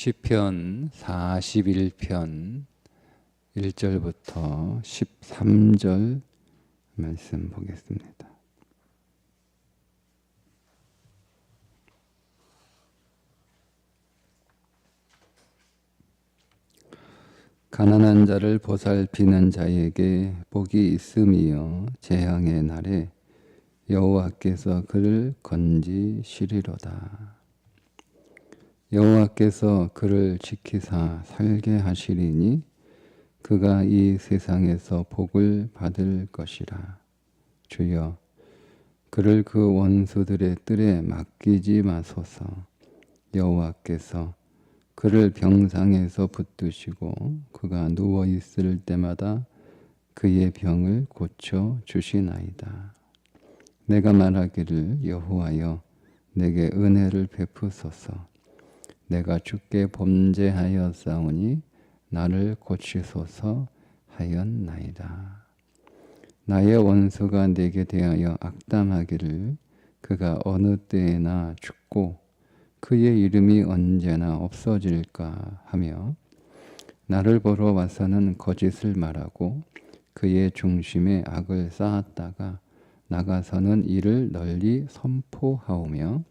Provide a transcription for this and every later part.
시편 41편 1절부터 13절 말씀 보겠습니다. 가난한 자를 보살피는 자에게 복이 있음이여 재앙의 날에 여호와께서 그를 건지시리로다. 여호와께서 그를 지키사 살게 하시리니 그가 이 세상에서 복을 받을 것이라. 주여, 그를 그 원수들의 뜰에 맡기지 마소서. 여호와께서 그를 병상에서 붙드시고 그가 누워 있을 때마다 그의 병을 고쳐 주시나이다. 내가 말하기를 여호와여, 내게 은혜를 베푸소서. 내가 주께 범죄하였사오니 나를 고치소서 하였나이다. 나의 원수가 내게 대하여 악담하기를 그가 어느 때에나 죽고 그의 이름이 언제나 없어질까 하며 나를 보러 와서는 거짓을 말하고 그의 중심에 악을 쌓았다가 나가서는 이를 널리 선포하오며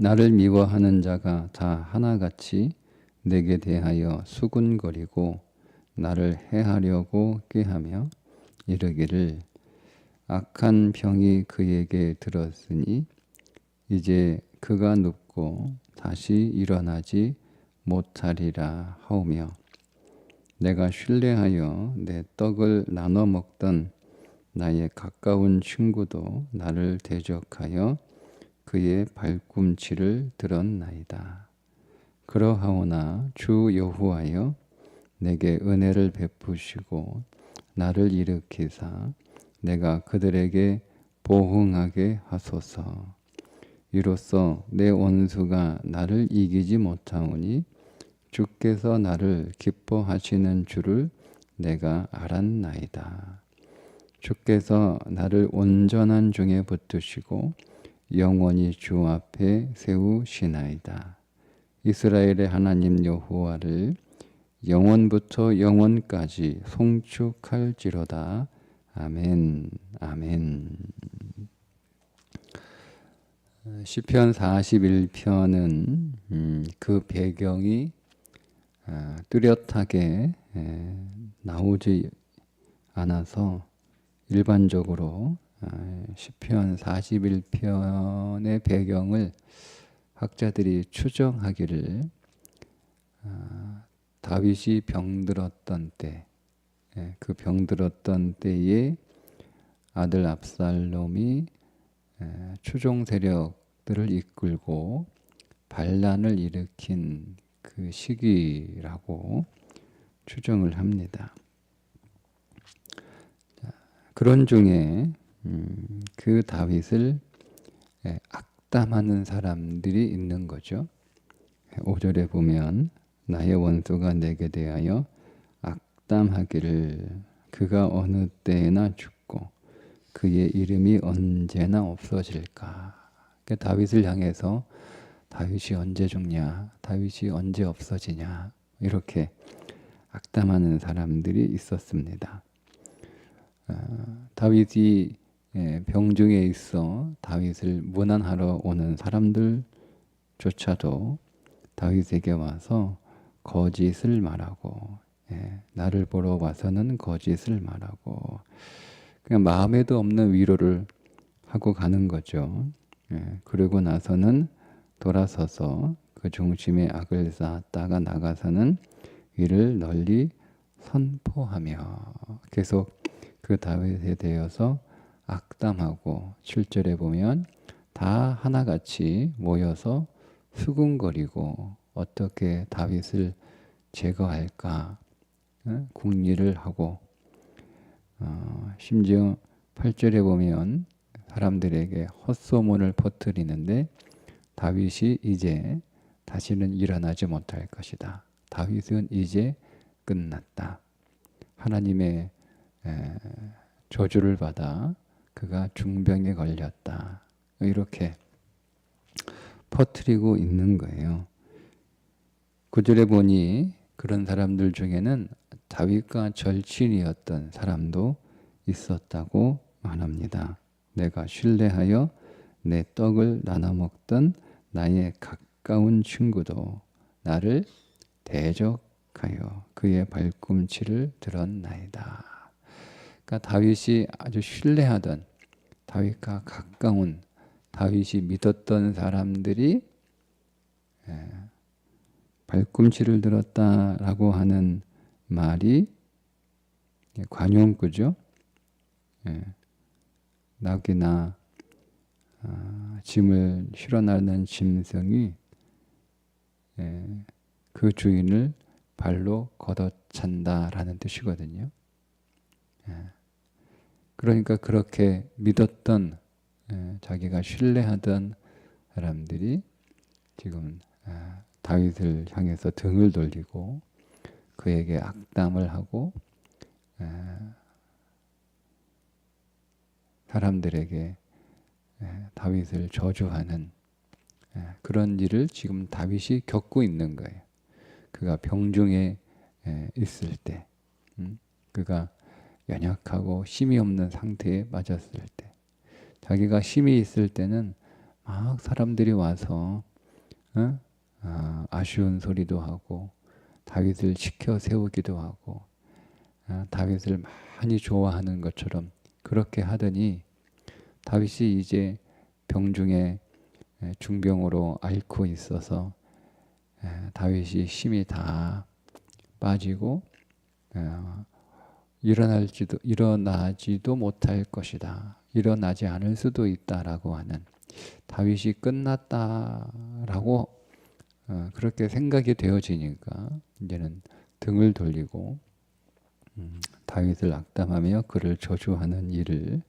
나를 미워하는 자가 다 하나같이 내게 대하여 수군거리고 나를 해하려고 꾀하며 이르기를 악한 병이 그에게 들었으니 이제 그가 눕고 다시 일어나지 못하리라 하오며 내가 신뢰하여 내 떡을 나눠 먹던 나의 가까운 친구도 나를 대적하여 그의 발꿈치를 들었나이다. 그러하오나 주 여호와여, 내게 은혜를 베푸시고 나를 일으키사 내가 그들에게 보응하게 하소서. 이로써 내 원수가 나를 이기지 못하오니 주께서 나를 기뻐하시는 줄을 내가 알았나이다. 주께서 나를 온전한 중에 붙드시고 영원히 주 앞에 세우시나이다. 이스라엘의 하나님 여호와를 영원부터 영원까지 송축할지로다. 아멘. 아멘. 시편 41편은 그 배경이 뚜렷하게 나오지 않아서 일반적으로 시편 41편의 배경을 학자들이 추정하기를 다윗이 병들었던 때, 그 병들었던 때에 아들 압살롬이 추종 세력들을 이끌고 반란을 일으킨 그 시기라고 추정을 합니다. 그런 중에 그 다윗을 악담하는 사람들이 있는 거죠. 5절에 보면 나의 원수가 내게 대하여 악담하기를 그가 어느 때에나 죽고 그의 이름이 언제나 없어질까. 다윗을 향해서 다윗이 언제 죽냐, 다윗이 언제 없어지냐, 이렇게 악담하는 사람들이 있었습니다. 다윗이 병중에 있어 다윗을 문안하러 오는 사람들조차도 다윗에게 와서 거짓을 말하고 나를 보러 와서는 거짓을 말하고 그냥 마음에도 없는 위로를 하고 가는 거죠. 그러고 나서는 돌아서서 그 중심에 악을 쌓았다가 나가서는 이를 널리 선포하며 계속 그 다윗에 대해서 악담하고 7절에 보면 다 하나같이 모여서 수군거리고 어떻게 다윗을 제거할까 궁리를 하고 심지어 8절에 보면 사람들에게 헛소문을 퍼뜨리는데 다윗이 이제 다시는 일어나지 못할 것이다. 다윗은 이제 끝났다. 하나님의 저주를 받아 그가 중병에 걸렸다. 이렇게 퍼뜨리고 있는 거예요. 9절에 보니 그런 사람들 중에는 다윗과 절친이었던 사람도 있었다고 말합니다. 내가 신뢰하여 내 떡을 나눠 먹던 나의 가까운 친구도 나를 대적하여 그의 발꿈치를 들었나이다. 그러니까 다윗이 아주 신뢰하던, 다윗과 가까운, 다윗이 믿었던 사람들이 발꿈치를 들었다라고 하는 말이 관용구죠. 낙이나 짐을 실어 나르는 짐승이 그 주인을 발로 걷어찬다라는 뜻이거든요. 그러니까 그렇게 믿었던, 자기가 신뢰하던 사람들이 지금 다윗을 향해서 등을 돌리고 그에게 악담을 하고 사람들에게 다윗을 저주하는 그런 일을 지금 다윗이 겪고 있는 거예요. 그가 병중에 있을 때, 그가 연약하고 힘이 없는 상태에 맞았을 때, 자기가 힘이 있을 때는 막 사람들이 와서 아쉬운 소리도 하고 다윗을 지켜 세우기도 하고 다윗을 많이 좋아하는 것처럼 그렇게 하더니 다윗이 이제 병중에 중병으로 앓고 있어서 다윗이 힘이 다 빠지고 일어나지도 못할 것이다. 일어나지 않을 수도 있다라고 하는, 다윗이 끝났다라고 그렇게 생각이 되어지니까 이제는 등을 돌리고 다윗을 악담하며 그를 저주하는 일을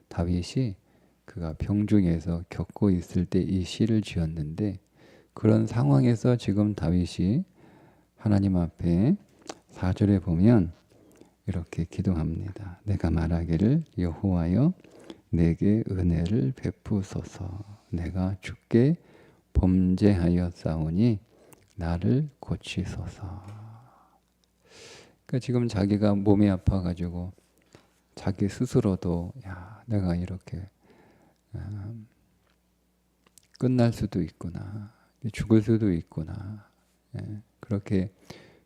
다윗이 그가 병중에서 겪고 있을 때 이 시를 지었는데, 그런 상황에서 지금 다윗이 하나님 앞에 4절에 보면 이렇게 기도합니다. 내가 말하기를 여호와여 내게 은혜를 베푸소서. 내가 주께 범죄하였사오니 나를 고치소서. 그러니까 지금 자기가 몸이 아파가지고 자기 스스로도 내가 이렇게 끝날 수도 있구나, 죽을 수도 있구나, 그렇게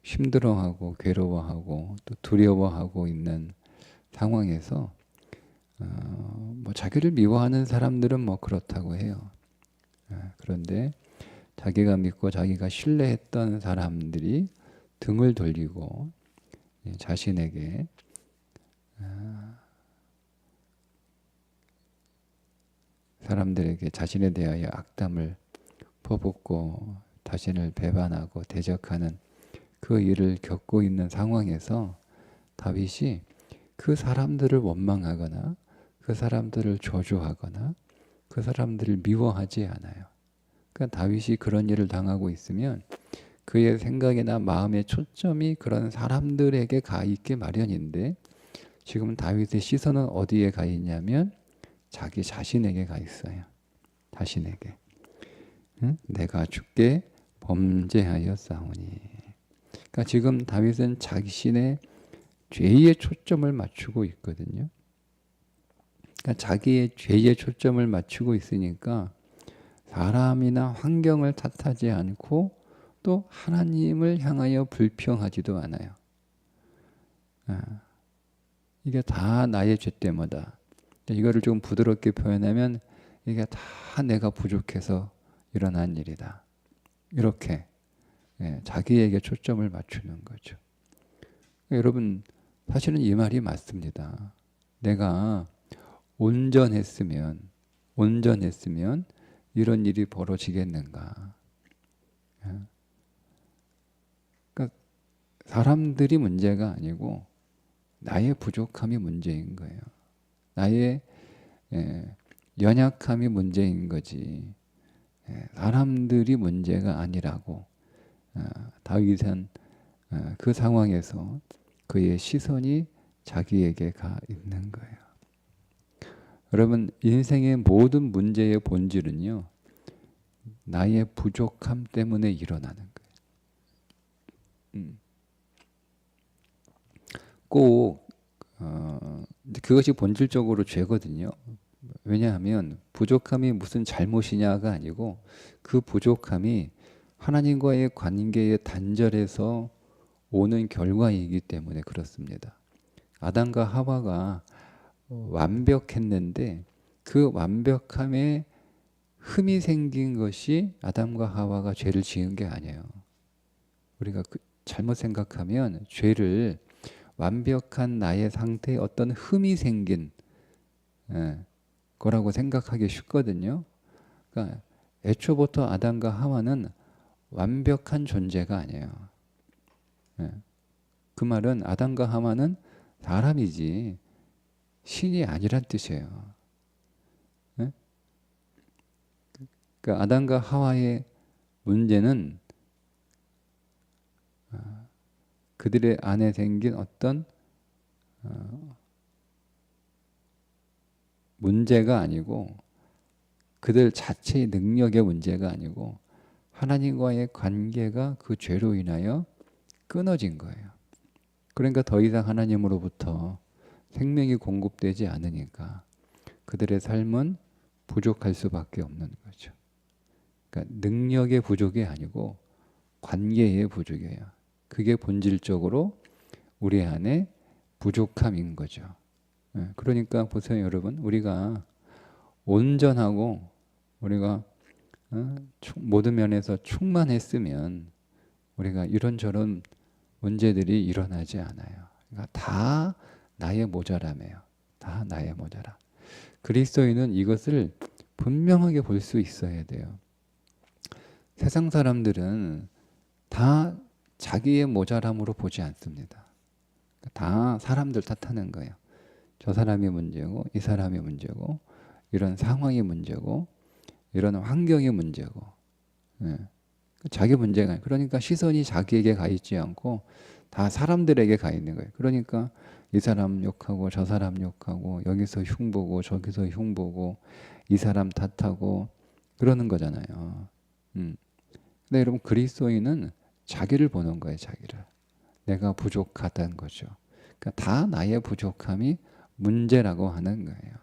힘들어하고 괴로워하고 또 두려워하고 있는 상황에서 뭐 자기를 미워하는 사람들은 뭐 그렇다고 해요. 그런데 자기가 믿고 자기가 신뢰했던 사람들이 등을 돌리고 자신에게 사람들에게 자신에 대하여 악담을 퍼붓고 자신을 배반하고 대적하는 그 일을 겪고 있는 상황에서 다윗이 그 사람들을 원망하거나 그 사람들을 저주하거나 그 사람들을 미워하지 않아요. 그러니까 다윗이 그런 일을 당하고 있으면 그의 생각이나 마음의 초점이 그런 사람들에게 가 있기 마련인데, 지금 다윗의 시선은 어디에 가 있냐면 자기 자신에게 가 있어요. 자신에게. 내가 주께 범죄하였사오니. 그러니까 지금 다윗은 자신의 죄에 초점을 맞추고 있거든요. 그러니까 자기의 죄에 초점을 맞추고 있으니까 사람이나 환경을 탓하지 않고 또 하나님을 향하여 불평하지도 않아요. 이게 다 나의 죄 때문이다. 이거를 좀 부드럽게 표현하면 이게 다 내가 부족해서 일어난 일이다. 이렇게 자기에게 초점을 맞추는 거죠. 여러분, 사실은 이 말이 맞습니다. 내가 온전했으면 이런 일이 벌어지겠는가. 그러니까 사람들이 문제가 아니고 나의 부족함이 문제인 거예요. 나의 연약함이 문제인 거지 사람들이 문제가 아니라고 다윗은 그 상황에서 그의 시선이 자기에게 가 있는 거예요. 여러분, 인생의 모든 문제의 본질은요, 나의 부족함 때문에 일어나는 거예요. 음, 꼭 그것이 본질적으로 죄거든요. 왜냐하면 부족함이 무슨 잘못이냐가 아니고 그 부족함이 하나님과의 관계의 단절에서 오는 결과이기 때문에 그렇습니다. 아담과 하와가 완벽했는데 그 완벽함에 흠이 생긴 것이 아담과 하와가 죄를 지은 게 아니에요. 우리가 잘못 생각하면 죄를 완벽한 나의 상태에 어떤 흠이 생긴 거라고 생각하기 쉽거든요. 그러니까 애초부터 아담과 하와는 완벽한 존재가 아니에요. 그 말은 아담과 하와는 사람이지 신이 아니란 뜻이에요. 그러니까 아담과 하와의 문제는 그들의 안에 생긴 어떤 문제가 아니고 그들 자체의 능력의 문제가 아니고 하나님과의 관계가 그 죄로 인하여 끊어진 거예요. 그러니까 더 이상 하나님으로부터 생명이 공급되지 않으니까 그들의 삶은 부족할 수밖에 없는 거죠. 그러니까 능력의 부족이 아니고 관계의 부족이에요. 그게 본질적으로 우리 안에 부족함인 거죠. 그러니까 보세요, 여러분. 우리가 온전하고 우리가 모든 면에서 충만했으면 우리가 이런저런 문제들이 일어나지 않아요. 그러니까 다 나의 모자람이에요. 다 나의 모자람. 그리스도인은 이것을 분명하게 볼 수 있어야 돼요. 세상 사람들은 다 자기의 모자람으로 보지 않습니다. 다 사람들 탓하는 거예요. 저 사람이 문제고 이 사람이 문제고 이런 상황이 문제고 이런 환경이 문제고 자기 문제가 그러니까 시선이 자기에게 가 있지 않고 다 사람들에게 가 있는 거예요. 그러니까 이 사람 욕하고 저 사람 욕하고 여기서 흉보고 저기서 흉보고 이 사람 탓하고 그러는 거잖아요. 근데 여러분 그리스도인은 자기를 보는 거예요. 자기를. 내가 부족하다는 거죠. 그러니까 다 나의 부족함이 문제라고 하는 거예요.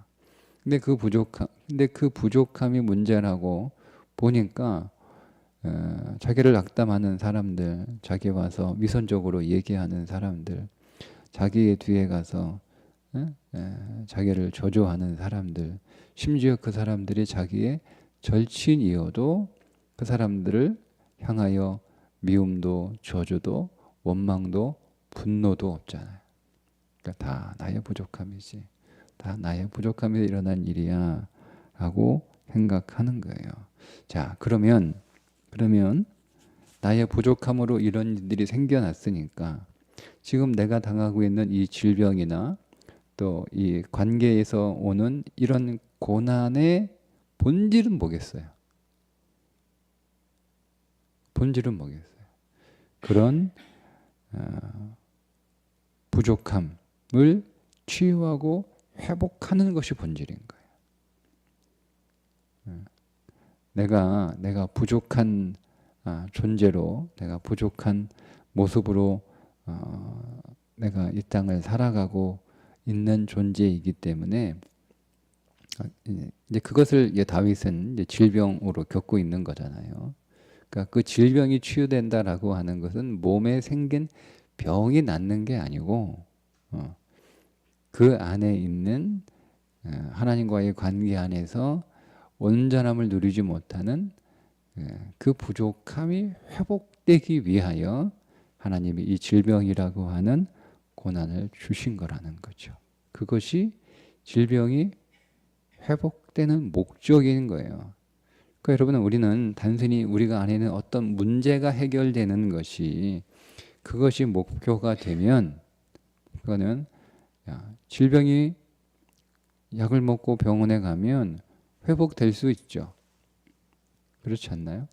근데 그 부족함이 문제라고 보니까 자기를 악담하는 사람들, 자기 와서 위선적으로 얘기하는 사람들, 자기의 뒤에 가서 자기를 저주하는 사람들, 심지어 그 사람들이 자기의 절친이어도 그 사람들을 향하여 미움도 저주도 원망도 분노도 없잖아요. 그러니까 다 나의 부족함이지. 다 나의 부족함에 일어난 일이야 라고 생각하는 거예요. 자, 그러면 나의 부족함으로 이런 일들이 생겨났으니까 지금 내가 당하고 있는 이 질병이나 또 이 관계에서 오는 이런 고난의 본질은 뭐겠어요? 본질은 뭐겠어요? 그런 부족함을 치유하고 회복하는 것이 본질인 거예요. 내가 부족한 존재로 내가 부족한 모습으로 내가 이 땅을 살아가고 있는 존재이기 때문에 이제 그것을 이제 다윗은 이제 질병으로 겪고 있는 거잖아요. 그러니까 그 질병이 치유된다라고 하는 것은 몸에 생긴 병이 낫는 게 아니고 그 안에 있는 하나님과의 관계 안에서 온전함을 누리지 못하는 그 부족함이 회복되기 위하여 하나님이 이 질병이라고 하는 고난을 주신 거라는 거죠. 그것이 질병이 회복되는 목적인 거예요. 그러니까 여러분 우리는 단순히 우리가 안에 있는 어떤 문제가 해결되는 것이 그것이 목표가 되면 그거는 질병이 약을 먹고 병원에 가면 회복될 수 있죠. 그렇지 않나요?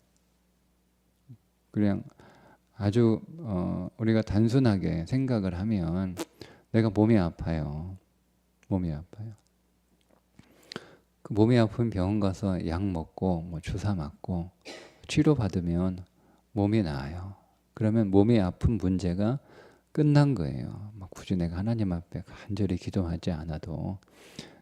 그냥 아주 우리가 단순하게 생각을 하면 내가 몸이 아파요. 몸이 아파요. 그 몸이 아픈 병원 가서 약 먹고 뭐 주사 맞고 치료 받으면 몸이 나아요. 그러면 몸이 아픈 문제가 끝난 거예요. 막 굳이 내가 하나님 앞에 간절히 기도하지 않아도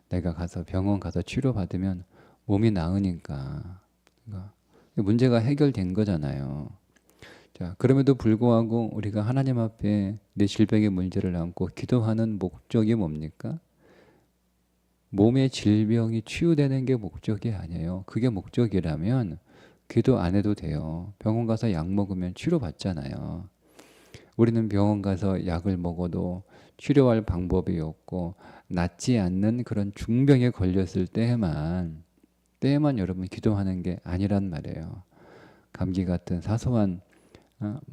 내가 가서 병원 가서 치료받으면 몸이 나으니까 그러니까 문제가 해결된 거잖아요. 자, 그럼에도 불구하고 우리가 하나님 앞에 내 질병의 문제를 안고 기도하는 목적이 뭡니까? 몸의 질병이 치유되는 게 목적이 아니에요. 그게 목적이라면 기도 안 해도 돼요. 병원 가서 약 먹으면 치료받잖아요. 우리는 병원 가서 약을 먹어도 치료할 방법이 없고 낫지 않는 그런 중병에 걸렸을 때에만 여러분 기도하는 게 아니란 말이에요. 감기 같은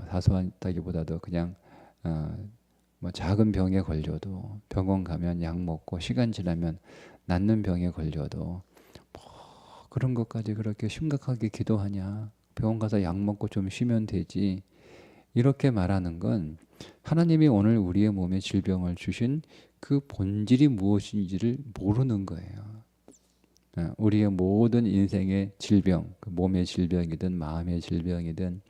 사소하다기보다도 그냥 뭐 작은 병에 걸려도 병원 가면 약 먹고 시간 지나면 낫는 병에 걸려도 뭐 그런 것까지 그렇게 심각하게 기도하냐? 병원 가서 약 먹고 좀 쉬면 되지. 이렇게 말하는 건 하나님이 오늘 우리의 몸에 질병을 주신 그 본질이 무엇인지를 모르는 거예요. 우리의 모든 인생의 질병, 몸의 질병이든 마음의 질병이든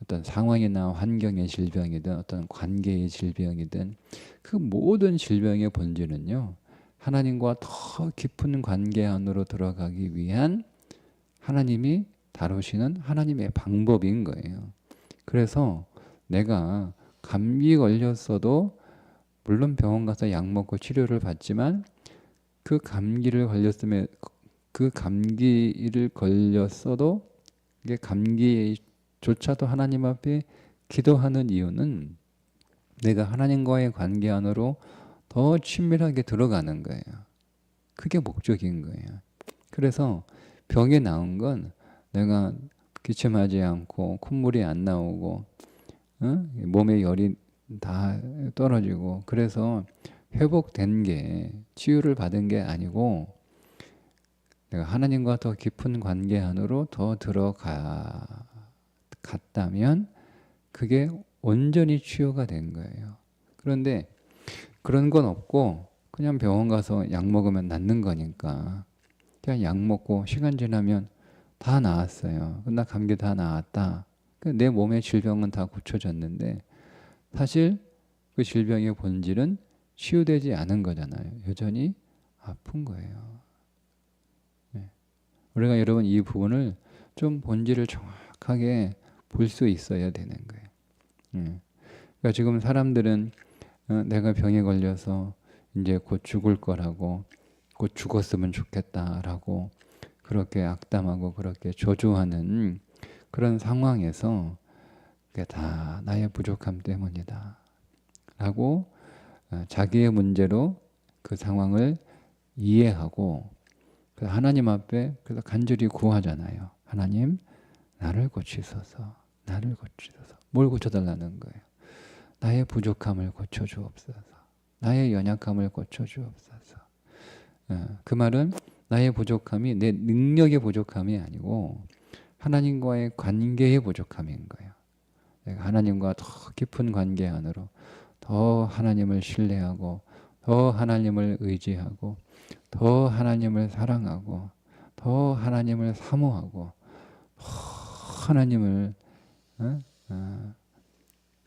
어떤 상황이나 환경의 질병이든 어떤 관계의 질병이든 그 모든 질병의 본질은요, 하나님과 더 깊은 관계 안으로 들어가기 위한 하나님이 다루시는 하나님의 방법인 거예요. 그래서 내가 감기 걸렸어도 물론 병원 가서 약 먹고 치료를 받지만 그 감기를 걸렸어도 이게 감기조차도 하나님 앞에 기도하는 이유는 내가 하나님과의 관계 안으로 더 친밀하게 들어가는 거예요. 그게 목적인 거예요. 그래서 병이 나은 건 내가 기침하지 않고 콧물이 안 나오고 몸에 열이 다 떨어지고 그래서 회복된 게 치유를 받은 게 아니고 내가 하나님과 더 깊은 관계 안으로 더 들어갔다면 그게 온전히 치유가 된 거예요. 그런데 그런 건 없고 그냥 병원 가서 약 먹으면 낫는 거니까 그냥 약 먹고 시간 지나면 다 나았어요. 나 감기 다 나았다. 내 몸의 질병은 다 고쳐졌는데 사실 그 질병의 본질은 치유되지 않은 거잖아요. 여전히 아픈 거예요. 네. 우리가 여러분 이 부분을 좀 본질을 정확하게 볼 수 있어야 되는 거예요. 네. 그러니까 지금 사람들은 내가 병에 걸려서 이제 곧 죽을 거라고 곧 죽었으면 좋겠다라고 그렇게 악담하고 그렇게 저주하는 그런 상황에서 그게 다 나의 부족함 때문이다 라고 자기의 문제로 그 상황을 이해하고 하나님 앞에 그래서 간절히 구하잖아요. 하나님 나를 고치소서. 나를 고치소서. 뭘 고쳐달라는 거예요? 나의 부족함을 고쳐주옵소서. 나의 연약함을 고쳐주옵소서. 그 말은 나의 부족함이 내 능력의 부족함이 아니고 하나님과의 관계의 부족함인 거예요. 내가 하나님과 더 깊은 관계 안으로 더 하나님을 신뢰하고 더 하나님을 의지하고 더 하나님을 사랑하고 더 하나님을 사모하고 더 하나님을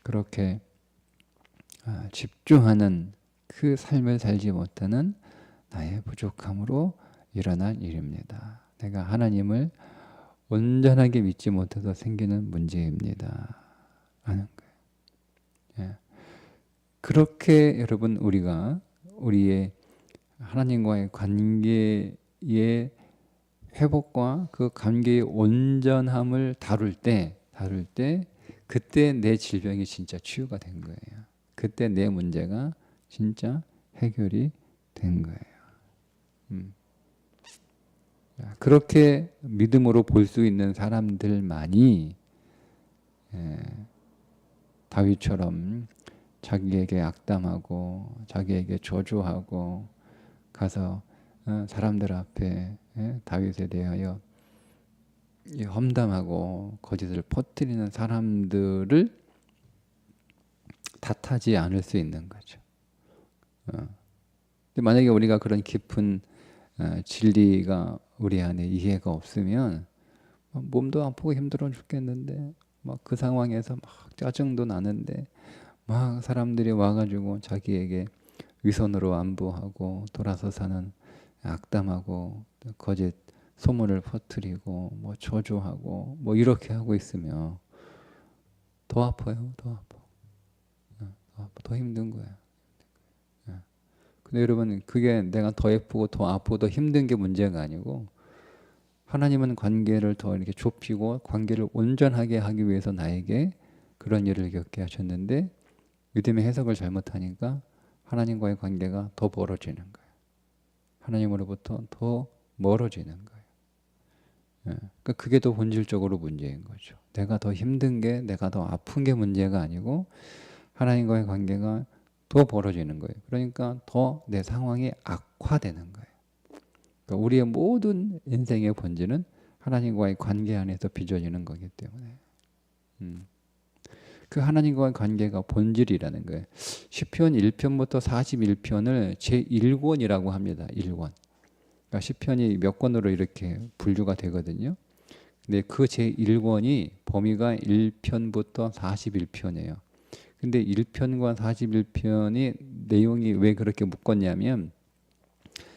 그렇게 집중하는 그 삶을 살지 못하는 나의 부족함으로 일어난 일입니다. 내가 하나님을 온전하게 믿지 못해서 생기는 문제입니다. 하는 거예요. 예. 그렇게 여러분 우리가 우리의 하나님과의 관계의 회복과 그 관계의 온전함을 다룰 때 그때 내 질병이 진짜 치유가 된 거예요. 그때 내 문제가 진짜 해결이 된 거예요. 그렇게 믿음으로 볼 수 있는 사람들만이 다윗처럼 자기에게 악담하고 자기에게 저주하고 가서 사람들 앞에 다윗에 대하여 험담하고 거짓을 퍼뜨리는 사람들을 탓하지 않을 수 있는 거죠. 근데 만약에 우리가 그런 깊은 진리가 우리 안에 이해가 없으면 몸도 아프고 힘들어 죽겠는데 막 그 상황에서 막 짜증도 나는데 막 사람들이 와가지고 자기에게 위선으로 안부하고 돌아서 사는 악담하고 거짓 소문을 퍼뜨리고 뭐 저주하고 뭐 이렇게 하고 있으면 더 아파요. 더 아파. 더 아파. 더 힘든 거예요. 근데 여러분 그게 내가 더 예쁘고 더 아프고 더 힘든 게 문제가 아니고 하나님은 관계를 더 이렇게 좁히고 관계를 온전하게 하기 위해서 나에게 그런 일을 겪게 하셨는데 믿음의 해석을 잘못하니까 하나님과의 관계가 더 멀어지는 거예요. 하나님으로부터 더 멀어지는 거예요. 그러니까 그게 더 본질적으로 문제인 거죠. 내가 더 힘든 게 내가 더 아픈 게 문제가 아니고 하나님과의 관계가 더 벌어지는 거예요. 그러니까 더 내 상황이 악화되는 거예요. 그러니까 우리의 모든 인생의 본질은 하나님과의 관계 안에서 빚어지는 거기 때문에 그 하나님과의 관계가 본질이라는 거예요. 시편 1편부터 41편을 제1권이라고 합니다. 1권. 그러니까 시편이 몇 권으로 이렇게 분류가 되거든요. 근데 그 제1권이 범위가 1편부터 41편이에요. 근데 1편과 41편이 내용이 왜 그렇게 묶었냐면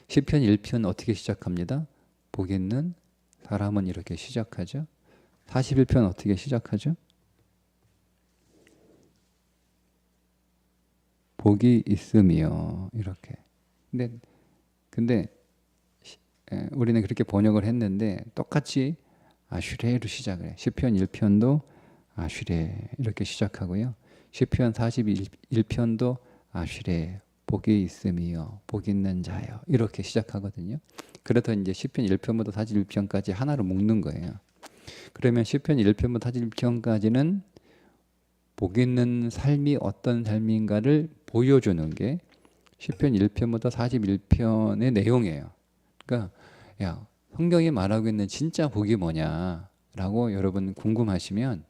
시편 1편 어떻게 시작합니다? 복 있는 사람은 이렇게 시작하죠. 41편 어떻게 시작하죠? 복이 있으며 이렇게. 근데 우리는 그렇게 번역을 했는데 똑같이 아슈레로 시작을 해요. 시편 1편도 아슈레 이렇게 시작하고요. 시편 41편도 아슈레 복이 있으며 복 있는 자여 이렇게 시작하거든요. 그래서 이제 시편 1편부터 41편까지 하나로 묶는 거예요. 그러면 시편 1편부터 41편까지는 복 있는 삶이 어떤 삶인가를 보여주는 게 시편 1편부터 41편의 내용이에요. 그러니까 야, 성경이 말하고 있는 진짜 복이 뭐냐라고 여러분 궁금하시면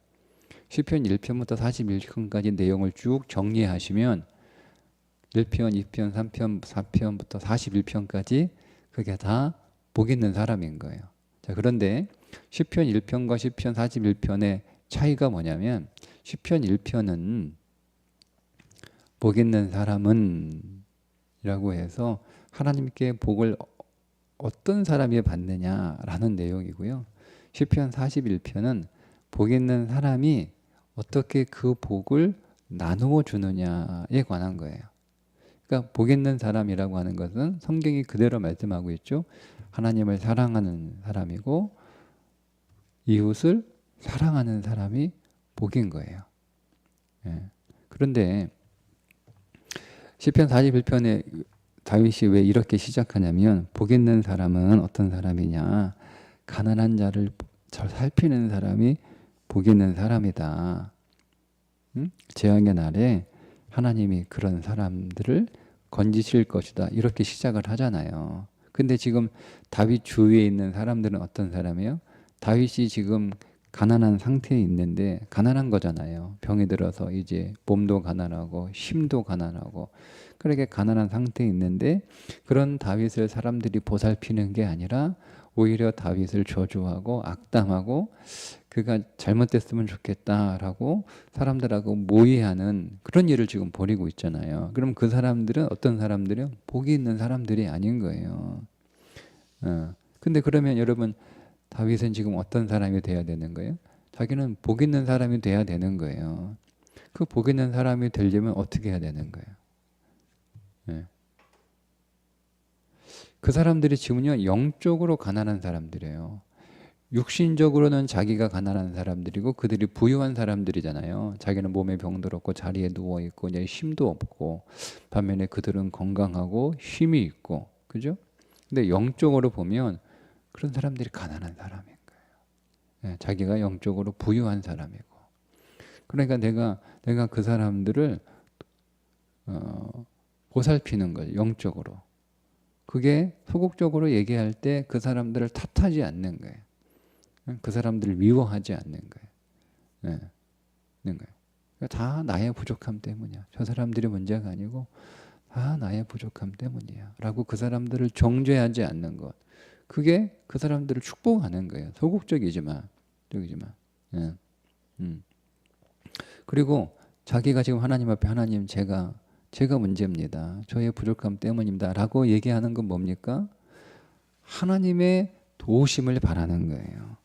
시편 1편부터 41편까지 내용을 쭉 정리하시면 1편, 2편, 3편, 4편부터 41편까지 그게 다 복 있는 사람인 거예요. 자, 그런데 시편 1편과 시편 41편의 차이가 뭐냐면 시편 1편은 복 있는 사람은 이라고 해서 하나님께 복을 어떤 사람이 받느냐라는 내용이고요. 시편 41편은 복 있는 사람이 어떻게 그 복을 나누어 주느냐에 관한 거예요. 그러니까 복 있는 사람이라고 하는 것은 성경이 그대로 말씀하고 있죠. 하나님을 사랑하는 사람이고 이웃을 사랑하는 사람이 복인 거예요. 그런데 시편 41편에 다윗이 왜 이렇게 시작하냐면 복 있는 사람은 어떤 사람이냐, 가난한 자를 잘 살피는 사람이 복 있는 사람이다. 재앙의 날에 하나님이 그런 사람들을 건지실 것이다. 이렇게 시작을 하잖아요. 근데 지금 다윗 주위에 있는 사람들은 어떤 사람이에요? 다윗이 지금 가난한 상태에 있는데 가난한 거잖아요. 병이 들어서 이제 몸도 가난하고 힘도 가난하고 그렇게 가난한 상태에 있는데 그런 다윗을 사람들이 보살피는 게 아니라 오히려 다윗을 저주하고 악담하고 그가 잘못됐으면 좋겠다라고 사람들하고 모의하는 그런 일을 지금 벌이고 있잖아요. 그럼 그 사람들은 어떤 사람들이요? 복이 있는 사람들이 아닌 거예요. 근데 그러면 여러분 다윗은 지금 어떤 사람이 돼야 되는 거예요? 자기는 복 있는 사람이 돼야 되는 거예요. 그 복 있는 사람이 되려면 어떻게 해야 되는 거예요? 그 사람들이 지금요 영적으로 가난한 사람들이에요. 육신적으로는 자기가 가난한 사람들이고 그들이 부유한 사람들이잖아요. 자기는 몸에 병들었고 자리에 누워있고 이제 힘도 없고 반면에 그들은 건강하고 힘이 있고 그죠? 근데 영적으로 보면 그런 사람들이 가난한 사람인 거예요. 자기가 영적으로 부유한 사람이고 그러니까 내가 그 사람들을 보살피는 거예요. 영적으로. 그게 소극적으로 얘기할 때 그 사람들을 탓하지 않는 거예요. 그 사람들을 미워하지 않는 거예요. 그러니까 다 나의 부족함 때문이야. 저 사람들이 문제가 아니고 다 나의 부족함 때문이야. 라고 그 사람들을 정죄하지 않는 것. 그게 그 사람들을 축복하는 거예요. 소극적이지만. 예. 그리고 자기가 지금 하나님 앞에 하나님 제가 문제입니다. 저의 부족함 때문입니다. 라고 얘기하는 건 뭡니까? 하나님의 도우심을 바라는 거예요.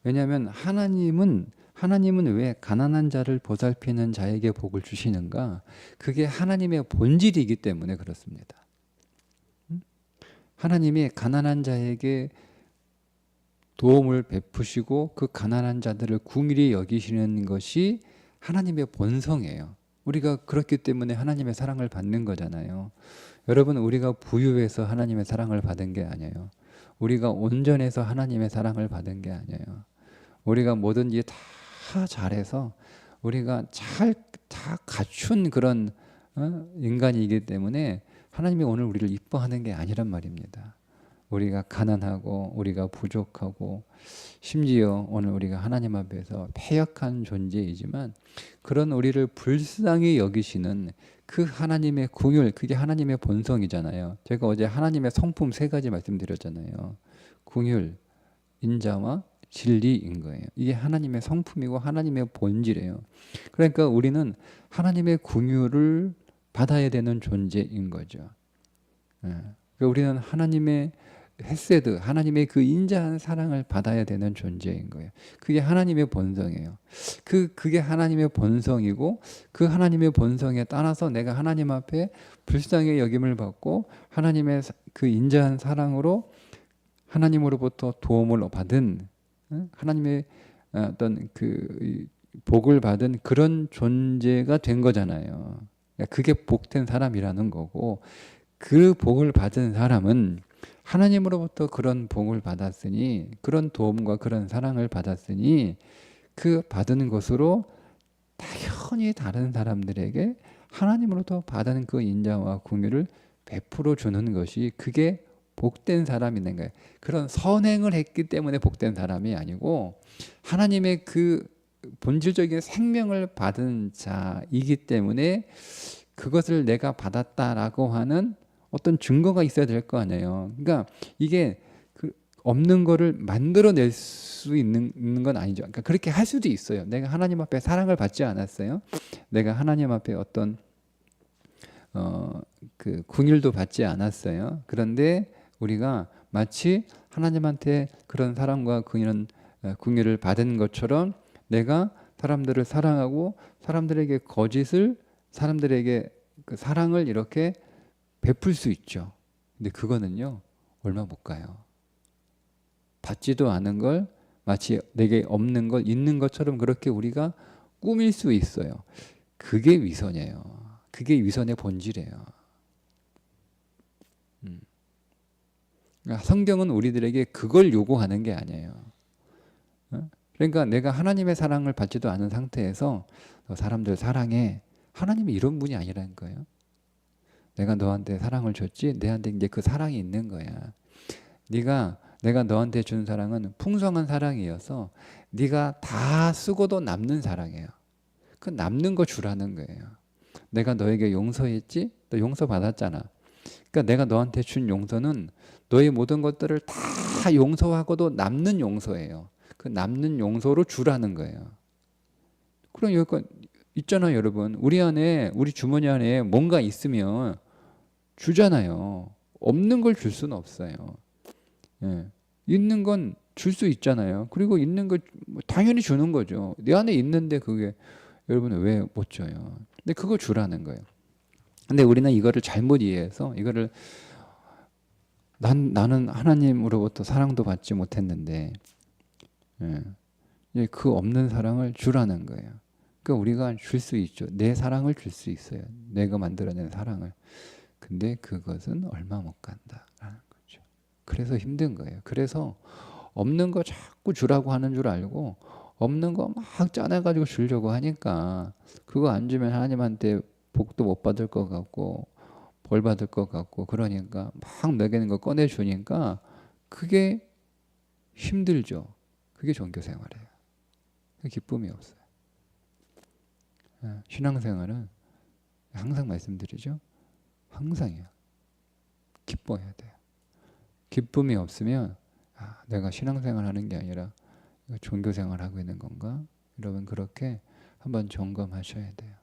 왜냐하면 하나님은 왜 가난한 자를 보살피는 자에게 복을 주시는가? 그게 하나님의 본질이기 때문에 그렇습니다. 하나님이 가난한 자에게 도움을 베푸시고 그 가난한 자들을 궁일이 여기시는 것이 하나님의 본성이에요. 우리가 그렇기 때문에 하나님의 사랑을 받는 거잖아요. 여러분, 우리가 부유해서 하나님의 사랑을 받은 게 아니에요. 우리가 온전해서 하나님의 사랑을 받은 게 아니에요. 우리가 뭐든지 다 잘해서 우리가 다 갖춘 그런 인간이기 때문에 하나님이 오늘 우리를 이뻐하는 게 아니란 말입니다. 우리가 가난하고 우리가 부족하고 심지어 오늘 우리가 하나님 앞에서 패역한 존재이지만 그런 우리를 불쌍히 여기시는 그 하나님의 긍휼, 그게 하나님의 본성이잖아요. 제가 어제 하나님의 성품 3가지 말씀드렸잖아요. 긍휼, 인자와 진리인 거예요. 이게 하나님의 성품이고 하나님의 본질이에요. 그러니까 우리는 하나님의 긍휼을 받아야 되는 존재인 거죠. 그러니까 우리는 하나님의 헤세드, 하나님의 그 인자한 사랑을 받아야 되는 존재인 거예요. 그게 하나님의 본성이에요. 그게 하나님의 본성이고 그 하나님의 본성에 따라서 내가 하나님 앞에 불쌍히 여김을 받고 하나님의 그 인자한 사랑으로 하나님으로부터 도움을 받은 하나님의 어떤 그 복을 받은 그런 존재가 된 거잖아요. 그게 복된 사람이라는 거고 그 복을 받은 사람은 하나님으로부터 그런 복을 받았으니 그런 도움과 그런 사랑을 받았으니 그 받은 것으로 당연히 다른 사람들에게 하나님으로부터 받은 그 인자와 긍휼을 베풀어 주는 것이 그게 복된 사람인 거예요. 그런 선행을 했기 때문에 복된 사람이 아니고 하나님의 그 본질적인 생명을 받은 자이기 때문에 그것을 내가 받았다라고 하는 어떤 증거가 있어야 될 거 아니에요. 그러니까 이게 그 없는 거를 만들어낼 수 있는 건 아니죠. 그러니까 그렇게 할 수도 있어요. 내가 하나님 앞에 사랑을 받지 않았어요. 내가 하나님 앞에 어떤 그 긍휼도 받지 않았어요. 그런데 우리가 마치 하나님한테 그런 사랑과 긍휼을 받은 것처럼 내가 사람들을 사랑하고 사람들에게 사람들에게 그 사랑을 이렇게 베풀 수 있죠. 근데 그거는요 얼마 못 가요. 받지도 않은 걸 마치 내게 없는 걸 있는 것처럼 그렇게 우리가 꾸밀 수 있어요. 그게 위선이에요. 그게 위선의 본질이에요. 그러니까 성경은 우리들에게 그걸 요구하는 게 아니에요. 그러니까 내가 하나님의 사랑을 받지도 않은 상태에서 너 사람들 사랑해. 하나님이 이런 분이 아니라는 거예요. 내가 너한테 사랑을 줬지 내한테 이제 그 사랑이 있는 거야. 내가 너한테 준 사랑은 풍성한 사랑이어서 네가 다 쓰고도 남는 사랑이에요. 그 남는 거 주라는 거예요. 내가 너에게 용서했지? 너 용서 받았잖아. 그러니까 내가 너한테 준 용서는 너의 모든 것들을 다 용서하고도 남는 용서예요. 그 남는 용서로 주라는 거예요. 그럼 여기 있잖아요, 여러분. 우리 주머니 안에 뭔가 있으면 주잖아요. 없는 걸 줄 수는 없어요. 예. 있는 건 줄 수 있잖아요. 그리고 있는 거 당연히 주는 거죠. 내 안에 있는데 그게 여러분은 왜 못 줘요? 근데 그거 주라는 거예요. 근데 우리는 이거를 잘못 이해해서 이거를 나는 하나님으로부터 사랑도 받지 못했는데 그 없는 사랑을 주라는 거예요. 그러니까 우리가 줄 수 있죠. 내 사랑을 줄 수 있어요. 내가 만들어낸 사랑을. 근데 그것은 얼마 못 간다라는 거죠. 그래서 힘든 거예요. 그래서 없는 거 자꾸 주라고 하는 줄 알고 없는 거 막 짜내가지고 주려고 하니까 그거 안 주면 하나님한테 복도 못 받을 것 같고 벌 받을 것 같고 그러니까 막 먹이는 거 꺼내 주니까 그게 힘들죠. 그게 종교 생활이에요. 기쁨이 없어요. 신앙생활은 항상 말씀드리죠. 항상이요. 기뻐해야 돼요. 기쁨이 없으면 내가 신앙생활 하는 게 아니라 종교생활 하고 있는 건가? 여러분 그렇게 한번 점검하셔야 돼요.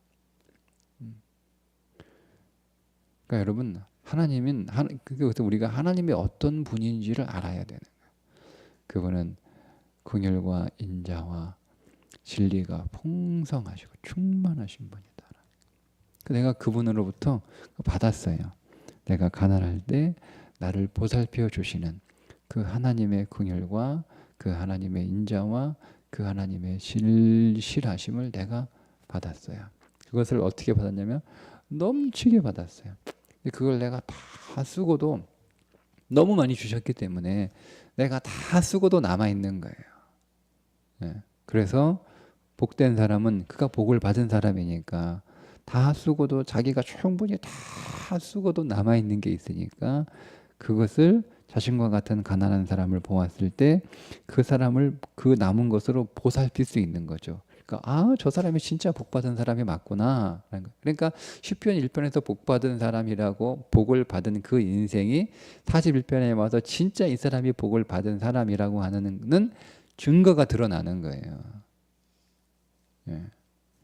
그러니까 여러분, 하나님은 그래서 우리가 하나님이 어떤 분인지를 알아야 되는 거예요. 그분은 긍휼과 인자와 진리가 풍성하시고 충만하신 분이다. 내가 그분으로부터 받았어요. 내가 가난할 때 나를 보살펴 주시는 그 하나님의 긍휼과 그 하나님의 인자와 그 하나님의 실하심을 내가 받았어요. 그것을 어떻게 받았냐면 넘치게 받았어요. 그걸 내가 다 쓰고도 너무 많이 주셨기 때문에 내가 다 쓰고도 남아있는 거예요. 네. 그래서 복된 사람은 그가 복을 받은 사람이니까 다 쓰고도 자기가 충분히 다 쓰고도 남아있는 게 있으니까 그것을 자신과 같은 가난한 사람을 보았을 때 그 사람을 그 남은 것으로 보살필 수 있는 거죠. 그러니까 아, 저 사람이 진짜 복 받은 사람이 맞구나. 그러니까 시편 1편에서 복 받은 사람이라고 복을 받은 그 인생이 41편에 와서 진짜 이 사람이 복을 받은 사람이라고 하는 증거가 드러나는 거예요. 예.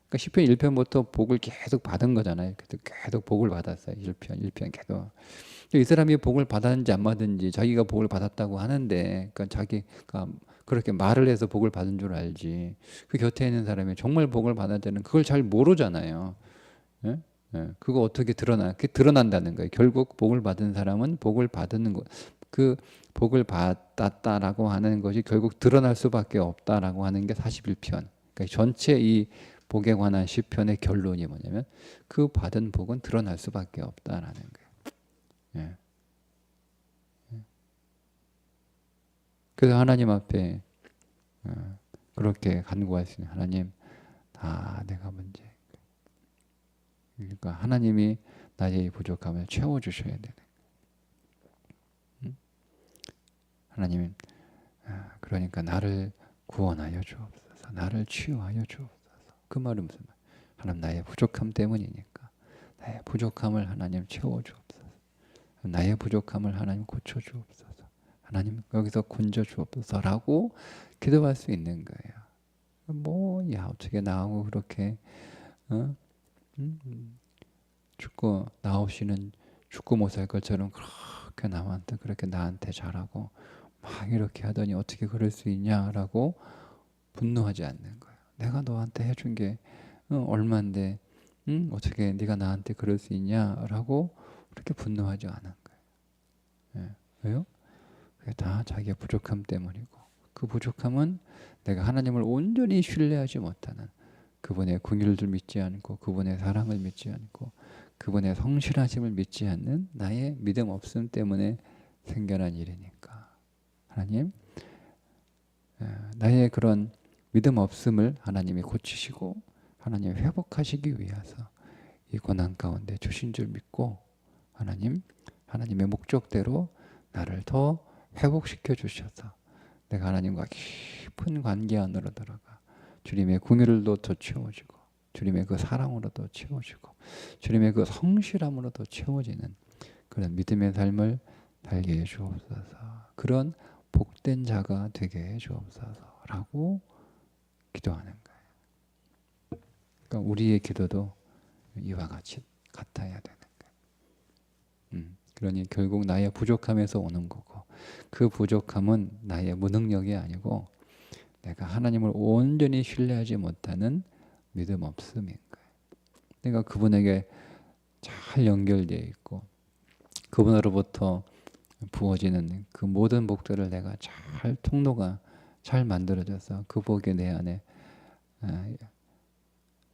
그러니까 시편 1편부터 복을 계속 받은 거잖아요. 계속 복을 받았어요. 1편 계속. 이 사람이 복을 받았는지 안 받았는지 자기가 복을 받았다고 하는데, 그러니까 자기가 그렇게 말을 해서 복을 받은 줄 알지. 그 곁에 있는 사람이 정말 복을 받았다는 그걸 잘 모르잖아요. 예? 예. 그거 어떻게 그게 드러난다는 거예요. 결국 복을 받은 사람은 복을 받는 거, 그 복을 받았다라고 하는 것이 결국 드러날 수밖에 없다라고 하는 게 41편. 그러니까 전체 이 복에 관한 시편의 결론이 뭐냐면 그 받은 복은 드러날 수밖에 없다라는 거예요. 예. 그래서 하나님 앞에 그렇게 간구할 수 있는 하나님, 다 내가 문제. 그러니까 하나님이 나의 부족함을 채워주셔야 되는. 하나님, 그러니까 나를 구원하여 주옵소서, 나를 치유하여 주옵소서. 그 말은 무슨 말? 하나님 나의 부족함 때문이니까 나의 부족함을 하나님 채워주옵소서. 나의 부족함을 하나님 고쳐주옵소서. 하나님 여기서 건져주옵소서라고 기도할 수 있는 거예요. 야 어떻게 나하고 그렇게 죽고 나 없이는 죽고 못 살 것처럼 그렇게 남한테 그렇게 나한테 잘하고 막 이렇게 하더니 어떻게 그럴 수 있냐라고 분노하지 않는 거예요. 내가 너한테 해준 게 얼만데 어떻게 네가 나한테 그럴 수 있냐라고 그렇게 분노하지 않은 거예요. 예. 왜요? 그게 다 자기의 부족함 때문이고, 그 부족함은 내가 하나님을 온전히 신뢰하지 못하는, 그분의 긍휼을 믿지 않고 그분의 사랑을 믿지 않고 그분의 성실하심을 믿지 않는 나의 믿음 없음 때문에 생겨난 일이니까 하나님, 나의 그런 믿음 없음을 하나님이 고치시고 하나님 회복하시기 위해서 이 고난 가운데 주신 줄 믿고 하나님의 목적대로 나를 더 회복시켜 주셔서 내가 하나님과 깊은 관계 안으로 들어가 주님의 긍휼로 더 채워지고 주님의 그 사랑으로 더 채워지고 주님의 그 성실함으로 더 채워지는 그런 믿음의 삶을 살게 해 주옵소서. 그런 복된 자가 되게 해 주옵소서라고 기도하는 거예요. 그러니까 우리의 기도도 이와 같이 같아야 되는 거예요. 그러니 결국 나의 부족함에서 오는 거고, 그 부족함은 나의 무능력이 아니고 내가 하나님을 온전히 신뢰하지 못하는 믿음 없음인 거예요. 내가 그분에게 잘 연결되어 있고 그분으로부터 부어지는 그 모든 복들을 내가 잘 통로가 잘 만들어져서 그 복이 내 안에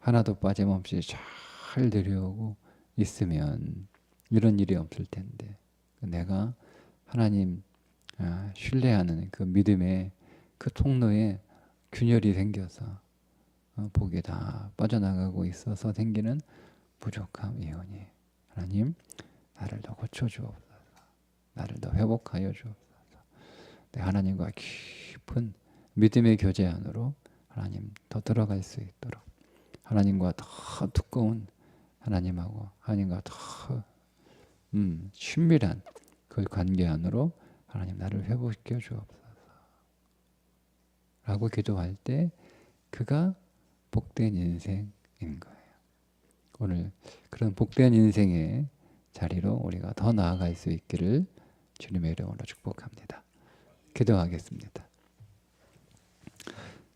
하나도 빠짐없이 잘 내려오고 있으면 이런 일이 없을 텐데, 내가 하나님 신뢰하는 그 믿음의 그 통로에 균열이 생겨서 복이 다 빠져나가고 있어서 생기는 부족함이오니 하나님 나를 더 고쳐주옵소서. 나를 더 회복하여 주옵소서. 내 하나님과 깊은 믿음의 교제 안으로 하나님 더 들어갈 수 있도록, 하나님과 더 두꺼운 하나님과 더 친밀한 그 관계 안으로 하나님 나를 회복시켜 주옵소서 라고 기도할 때 그가 복된 인생인 거예요. 오늘 그런 복된 인생의 자리로 우리가 더 나아갈 수 있기를 주님의 이름으로 축복합니다. 기도하겠습니다.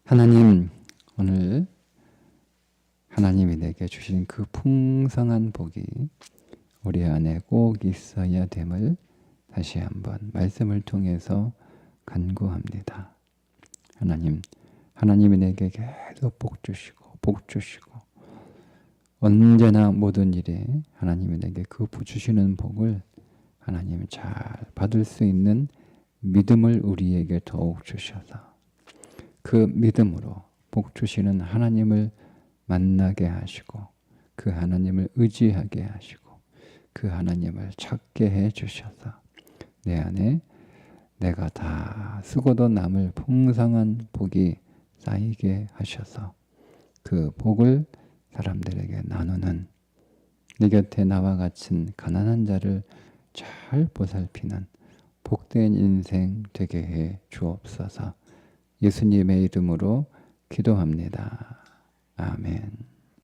하나님, 오늘 하나님이 내게 주신 그 풍성한 복이 우리 안에 꼭 있어야 됨을 다시 한번 말씀을 통해서 간구합니다. 하나님, 하나님이 내게 계속 복 주시고 언제나 모든 일에 하나님이 내게 그 주시는 복을 하나님 잘 받을 수 있는 믿음을 우리에게 더욱 주셔서 그 믿음으로 복 주시는 하나님을 만나게 하시고 그 하나님을 의지하게 하시고 그 하나님을 찾게 해 주셔서 내 안에 내가 다 쓰고도 남을 풍성한 복이 쌓이게 하셔서 그 복을 사람들에게 나누는 내 곁에 나와 같은 가난한 자를 잘 보살피는 복된 인생 되게 해 주옵소서. 예수님의 이름으로 기도합니다. 아멘.